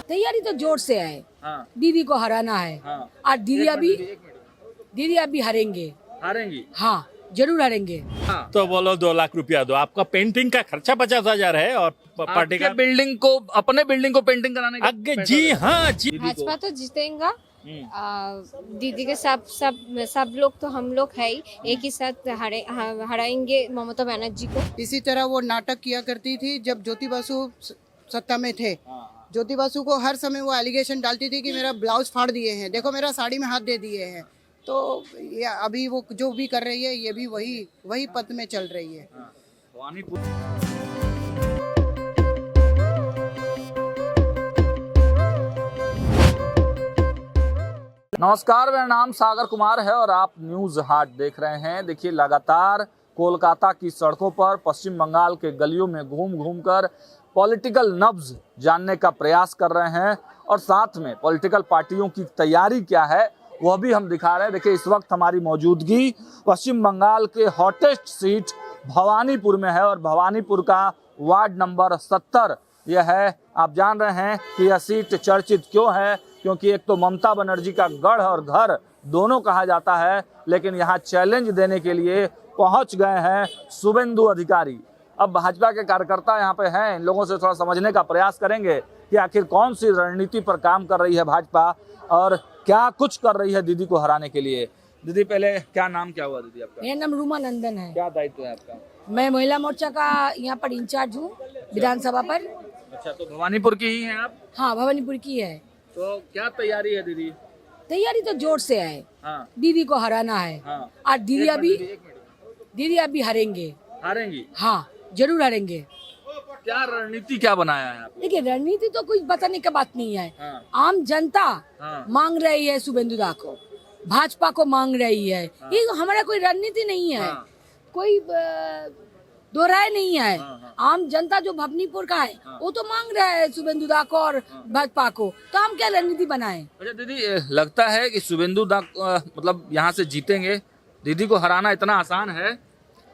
तैयारी तो जोर से है। हाँ दीदी को हराना है। हाँ। और दीदी अभी हारेंगे। हारेंगी। हाँ, जरूर हारेंगे। हाँ तो बोलो 2 लाख रुपया दो। आपका पेंटिंग का खर्चा 50,000 है और पार्टी आपके का बिल्डिंग को, अपने बिल्डिंग को पेंटिंग कराने का आगे पैसा जी देगा। हाँ जी। दीदी को। भाजपा तो जीतेगा। हम्म। दीदी के सब लोग तो हम लोग है ही, एक ही साथ हराएंगे ममता बनर्जी को। इसी तरह वो नाटक किया करती थी जब ज्योति बासु सत्ता में थे। ज्योति बासु को हर समय वो एलिगेशन डालती थी कि मेरा ब्लाउज फाड़ दिए हैं, देखो मेरा साड़ी में हाथ दे दिए हैं। तो ये अभी वो जो भी कर रही है ये भी वही पद में चल रही है। भवानीपुर। नमस्कार, मेरा नाम सागर कुमार है और आप न्यूज हाट देख रहे हैं। देखिए, लगातार कोलकाता की सड़कों पर, पश्चिम बंगाल के गलियों में घूम घूम कर पॉलिटिकल नब्ज जानने का प्रयास कर रहे हैं और साथ में पॉलिटिकल पार्टियों की तैयारी क्या है वह भी हम दिखा रहे हैं। देखिए, इस वक्त हमारी मौजूदगी पश्चिम बंगाल के हॉटेस्ट सीट भवानीपुर में है और भवानीपुर का वार्ड नंबर 70 यह है। आप जान रहे हैं कि यह सीट चर्चित क्यों है, क्योंकि एक तो ममता बनर्जी का गढ़ और घर दोनों कहा जाता है, लेकिन यहाँ चैलेंज देने के लिए पहुँच गए हैं शुभेंदु अधिकारी। अब भाजपा के कार्यकर्ता यहाँ पे हैं, इन लोगों से थोड़ा समझने का प्रयास करेंगे कि आखिर कौन सी रणनीति पर काम कर रही है भाजपा और क्या कुछ कर रही है दीदी को हराने के लिए। दीदी, पहले क्या नाम क्या हुआ दीदी आपका? मेरा नाम रूमा नंदन है। क्या दायित्व है आपका? मैं महिला मोर्चा का यहाँ पर इंचार्ज हूँ विधानसभा पर। अच्छा, तो भवानीपुर की ही हैं आप? हाँ, भवानीपुर की है। तो क्या तैयारी है दीदी? तैयारी तो जोर से है। हाँ दीदी को हराना है। हाँ। और दीदी अभी हारेंगे। हारेंगी। हाँ, जरूर हारेंगे। क्या रणनीति क्या बनाया है आपने? देखिए, रणनीति तो कुछ बताने का बात नहीं है। हाँ। आम जनता हाँ। मांग रही है शुभेंदु दा को, भाजपा को मांग रही है। ये हमारा कोई रणनीति नहीं है। हाँ। कोई दो राय नहीं है। हाँ। आम जनता जो भवानीपुर का है वो तो मांग रहा है शुभेंदु दा को और भाजपा को, तो हम क्या रणनीति बनाए? अच्छा दीदी, लगता है कि शुभेंदु दा मतलब यहाँ से जीतेंगे? दीदी को हराना इतना आसान है?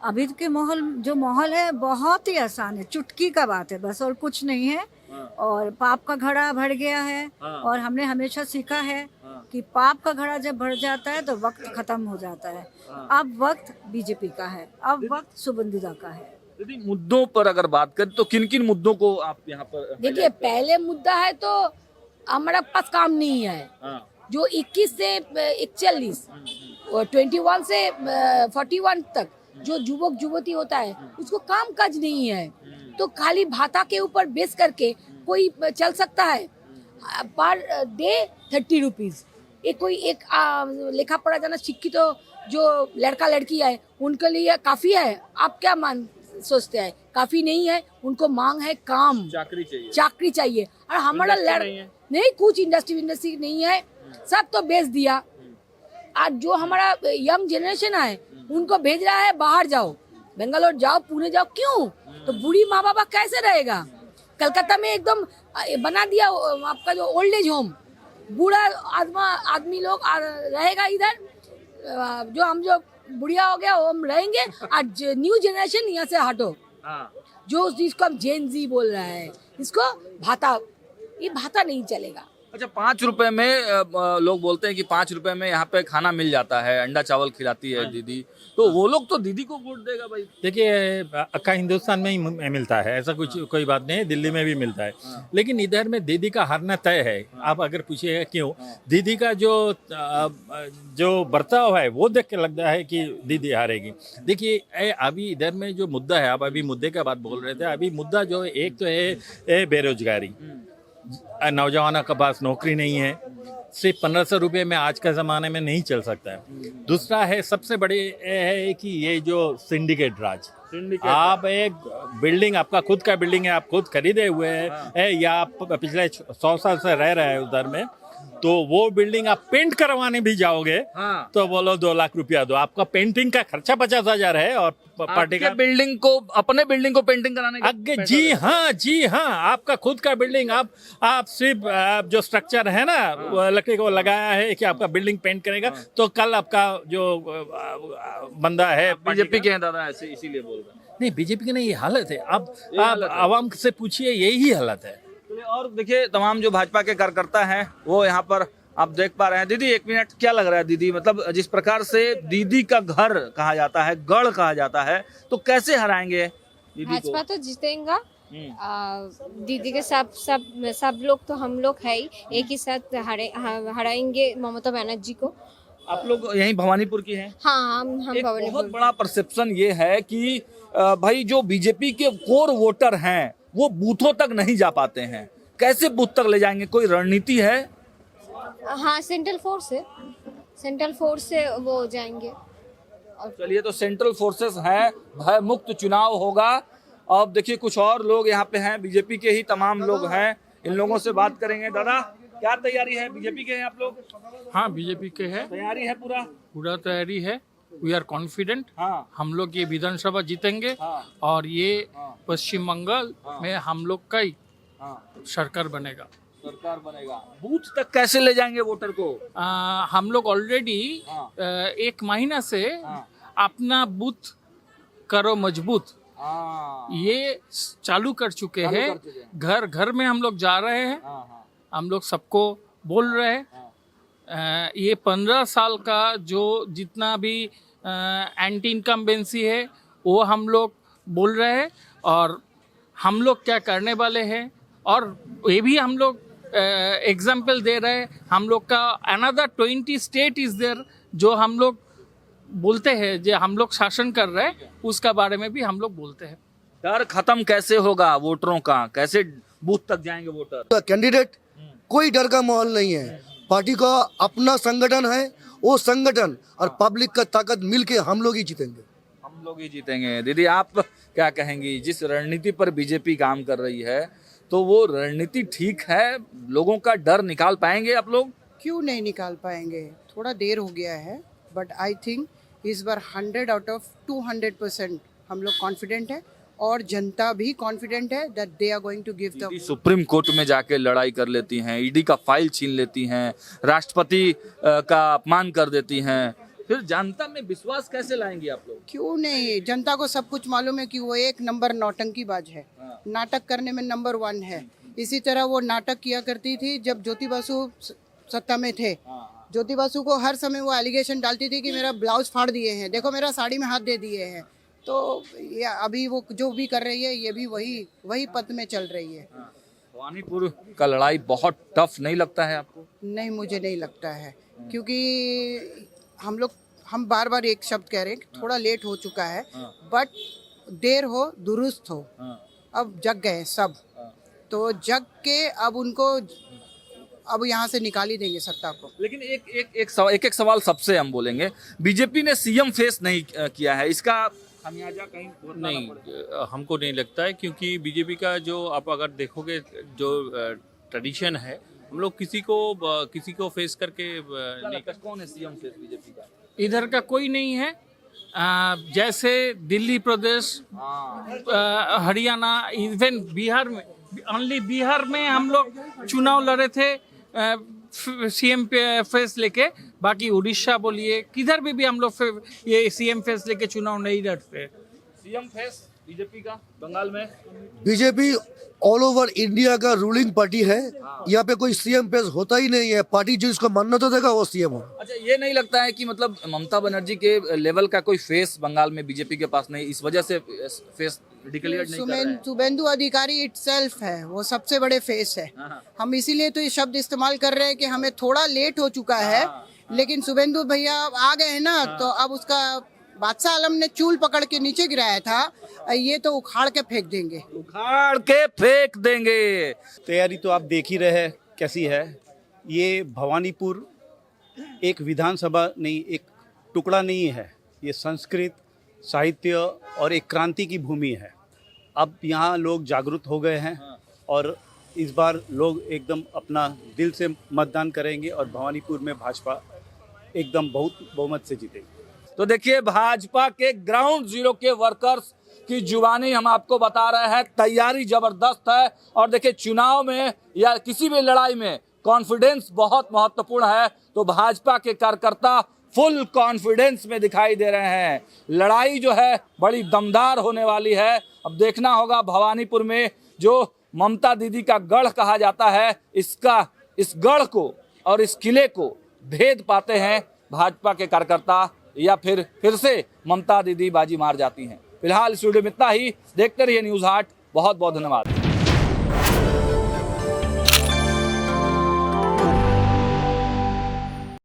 अभी के माहौल है बहुत ही आसान है, चुटकी का बात है बस, और कुछ नहीं है। और पाप का घड़ा भर गया है। हाँ। और हमने हमेशा सीखा है हाँ। कि पाप का घड़ा जब भर जाता है तो वक्त खत्म हो जाता है। अब वक्त बीजेपी का है, अब वक्त शुभेंदु दा का है। दीदी, मुद्दों पर अगर बात करें तो किन किन मुद्दों को आप यहाँ पर? देखिए, पहले मुद्दा है तो हमारा पास काम नहीं है। हाँ। जो 21 से 41 और 21 से 41 तक जो युवक युवती होता है उसको काम काज नहीं है, तो खाली भाता के ऊपर बेस करके कोई चल सकता है? Per day 30 rupees. एक लिखा पढ़ा जाना शिक्षित तो जो लड़का लड़की है उनके लिए काफी है? आप क्या सोचते हैं? काफी नहीं है, उनको मांग है काम, चाकरी चाहिए। और हमारा नहीं, कुछ इंडस्ट्री नहीं है, सब तो बेच दिया। आज जो हमारा यंग जनरेशन है उनको भेज रहा है बाहर जाओ, बेंगलोर जाओ, पुणे जाओ। क्यों? तो बूढ़ी माँ बाबा कैसे रहेगा? कलकत्ता में एकदम बना दिया आपका जो ओल्ड एज होम, बूढ़ा आदमी लोग रहेगा इधर। जो बुढ़िया हो गया वो हम रहेंगे। आज न्यू जनरेशन यहाँ से हटो। जो जिसको हम जेन जी बोल रहा है, इसको भाता, ये भाता नहीं चलेगा। अच्छा, 5 रुपए में लोग बोलते हैं कि 5 रुपए में यहाँ पे खाना मिल जाता है, अंडा चावल खिलाती है दीदी, तो वो लोग तो दीदी को वोट देगा भाई। देखिए, अक्का हिंदुस्तान में ही मिलता है, ऐसा कुछ कोई बात नहीं है, दिल्ली में भी मिलता है। लेकिन इधर में दीदी का हारना तय है। आप अगर पूछिएगा क्यों, दीदी का जो बर्ताव है वो देख के लगता है कि दीदी हारेगी। देखिए, अभी इधर में जो मुद्दा है, आप अभी मुद्दे का बात बोल रहे थे, अभी मुद्दा जो एक तो है बेरोजगारी। नौजवानों के पास नौकरी नहीं है, सिर्फ 1500 रुपये में आज के ज़माने में नहीं चल सकता है। दूसरा है, सबसे बड़ी है कि ये जो सिंडिकेट राज, आप एक बिल्डिंग, आपका खुद का बिल्डिंग है, आप खुद खरीदे हुए हैं या आप पिछले 100 साल से रह रहे हैं उधर में, तो वो बिल्डिंग आप पेंट करवाने भी जाओगे तो बोलो 2 लाख रुपया दो। आपका पेंटिंग का खर्चा 50,000 है और पार्टी का बिल्डिंग को, अपने बिल्डिंग को पेंटिंग कराने का आगे जी हाँ, आपका खुद का बिल्डिंग, आप सिर्फ जो स्ट्रक्चर है ना लकड़ी को लगाया है कि आपका बिल्डिंग पेंट करेगा, तो कल आपका जो बंदा है बीजेपी के हैं दादा, ऐसे इसीलिए बोल रहे हैं। नहीं, बीजेपी की नहीं, ये हालत है। अब आप आवाम से पूछिए, यही हालत है। और देखिए तमाम जो भाजपा के कार्यकर्ता हैं वो यहाँ पर आप देख पा रहे हैं। दीदी एक मिनट, क्या लग रहा है दीदी, मतलब जिस प्रकार से दीदी का घर कहा जाता है, गढ़ कहा जाता है, तो कैसे हराएंगे दीदी को? भाजपा तो जीतेगा। दीदी के सब लोग तो हम लोग है ही, एक ही साथ हराएंगे ममता बनर्जी को। आप लोग यहीं भवानीपुर की हैं? हाँ, हम एक बहुत भवानीपुर। बड़ा परसेप्शन ये है कि भाई जो बीजेपी के कोर वोटर हैं वो बूथों तक नहीं जा पाते हैं, कैसे बूथ तक ले जाएंगे? कोई रणनीति है? हाँ, सेंट्रल फोर्स से वो जाएंगे। चलिए, तो सेंट्रल फोर्सेस हैं, भय मुक्त चुनाव होगा। अब देखिए कुछ और लोग यहाँ पे हैं, बीजेपी के ही तमाम लोग हैं, इन लोगों से बात करेंगे। दादा, क्या तैयारी है? बीजेपी के हैं आप लोग? हाँ, बीजेपी के है, तैयारी है पूरा? पूरा तैयारी है। We are confident. हाँ हम लोग ये विधानसभा जीतेंगे हाँ और ये हाँ पश्चिम बंगाल में हम लोग का ही हाँ सरकार बनेगा। सरकार बनेगा। बूथ तक कैसे ले जाएंगे वोटर को? हम लोग ऑलरेडी हाँ। 1 महीना से हाँ। अपना बूथ करो मजबूत हाँ ये चालू कर चुके चालू हैं। कर चुके हैं। घर घर में हम लोग जा रहे हैं, हाँ हाँ हम लोग सबको बोल रहे हैं। ये 15 साल का जो जितना भी एंटी इनकम्बेंसी है वो हम लोग बोल रहे हैं और हम लोग क्या करने वाले हैं, और ये भी हम लोग एग्जाम्पल दे रहे हैं। हम लोग का अनदर 20 स्टेट इज देयर जो हम लोग बोलते हैं जो हम लोग शासन कर रहे हैं, उसका बारे में भी हम लोग बोलते हैं। डर खत्म कैसे होगा वोटरों का? कैसे बूथ तक जाएंगे वोटर? कैंडिडेट कोई डर का माहौल नहीं है। पार्टी का अपना संगठन है, वो संगठन और पब्लिक का ताकत मिलके हम लोग ही जीतेंगे। हम लोग ही जीतेंगे। दीदी आप क्या कहेंगी? जिस रणनीति पर बीजेपी काम कर रही है तो वो रणनीति ठीक है? लोगों का डर निकाल पाएंगे आप लोग? क्यों नहीं निकाल पाएंगे? थोड़ा देर हो गया है, बट आई थिंक इस बार 100 आउट ऑफ 200% हम लोग कॉन्फिडेंट है और जनता भी कॉन्फिडेंट है that they are going to give the. Supreme court में जाके लड़ाई कर लेती हैं, ईडी का फाइल छीन लेती हैं, राष्ट्रपति का अपमान कर देती हैं, फिर जनता में विश्वास कैसे लाएंगे आप लोग? क्यों नहीं? जनता को सब कुछ मालूम है कि वो एक नंबर नौटंकीबाज है, नाटक करने में नंबर 1 है। इसी तरह वो नाटक किया करती थी जब ज्योति बासु सत्ता में थे। ज्योति बासु को हर समय वो एलिगेशन डालती थी कि मेरा ब्लाउज फाड़ दिए हैं, देखो मेरा साड़ी में हाथ दे दिए हैं। तो ये अभी वो जो भी कर रही है ये भी वही पथ में चल रही है। भवानीपुर का लड़ाई बहुत टफ नहीं लगता है आपको? नहीं, मुझे नहीं लगता है, क्योंकि हम बार बार एक शब्द कह रहे हैं कि थोड़ा लेट हो चुका है, बट देर हो दुरुस्त हो। अब जग गए सब, तो जग के अब यहाँ से निकाल ही देंगे सत्ता को। लेकिन एक सवाल सबसे हम बोलेंगे, बीजेपी ने सीएम फेस नहीं किया है, इसका खामियाजा कहीं भुगतना नहीं, पड़ेगा? हमको नहीं लगता है, क्योंकि बीजेपी का जो आप अगर देखोगे जो ट्रेडिशन है, हम लोग किसी को फेस करके नहीं। कौन है सीएम फेस बीजेपी का? इधर का कोई नहीं है। जैसे दिल्ली प्रदेश, हरियाणा, इवन बिहार में, ओनली बिहार में हम लोग चुनाव लड़े थे सीएम फेस लेके। बाकी उड़ीसा बोलिए, किधर भी हम लोग ये सीएम फेस लेके चुनाव नहीं लड़ते। सीएम फेस बीजेपी का बंगाल में? बीजेपी ऑल ओवर इंडिया का रूलिंग पार्टी है, यहाँ पे कोई सीएम पेश होता ही नहीं है। पार्टी जो इसको मान्यता देगा वो सीएम हो। अच्छा, ये नहीं लगता है कि मतलब ममता बनर्जी के लेवल का कोई फेस बंगाल में बीजेपी के पास नहीं, इस वजह से फेस डिक्लेयर नहीं कर रहे हैं? शुभेंदु अधिकारी इटसेल्फ है, वो सबसे बड़े फेस है। हम इसीलिए तो ये शब्द इस्तेमाल कर रहे हैं कि हमें थोड़ा लेट हो चुका है, लेकिन शुभेंदु भैया आ गए हैं ना, तो अब उसका बादशाह आलम ने चूल पकड़ के नीचे गिराया था, ये तो उखाड़ के फेंक देंगे। उखाड़ के फेंक देंगे। तैयारी तो आप देख ही रहे हैं कैसी है। ये भवानीपुर एक विधानसभा नहीं, एक टुकड़ा नहीं है, ये संस्कृत, साहित्य और एक क्रांति की भूमि है। अब यहाँ लोग जागरूक हो गए हैं और इस बार लोग एकदम अपना दिल से मतदान करेंगे और भवानीपुर में भाजपा एकदम बहुत बहुमत से जीतेगी। तो देखिए, भाजपा के ग्राउंड जीरो के वर्कर्स की जुबानी हम आपको बता रहे हैं, तैयारी जबरदस्त है। और देखिए, चुनाव में या किसी भी लड़ाई में कॉन्फिडेंस बहुत महत्वपूर्ण है, तो भाजपा के कार्यकर्ता फुल कॉन्फिडेंस में दिखाई दे रहे हैं। लड़ाई जो है बड़ी दमदार होने वाली है। अब देखना होगा भवानीपुर में जो ममता दीदी का गढ़ कहा जाता है, इस गढ़ को और इस किले को भेद पाते हैं भाजपा के कार्यकर्ता या फिर से ममता दीदी बाजी मार जाती हैं। फिलहाल स्टूडियो में इतना ही। देखते रहिए न्यूज़ हाट। बहुत बहुत धन्यवाद।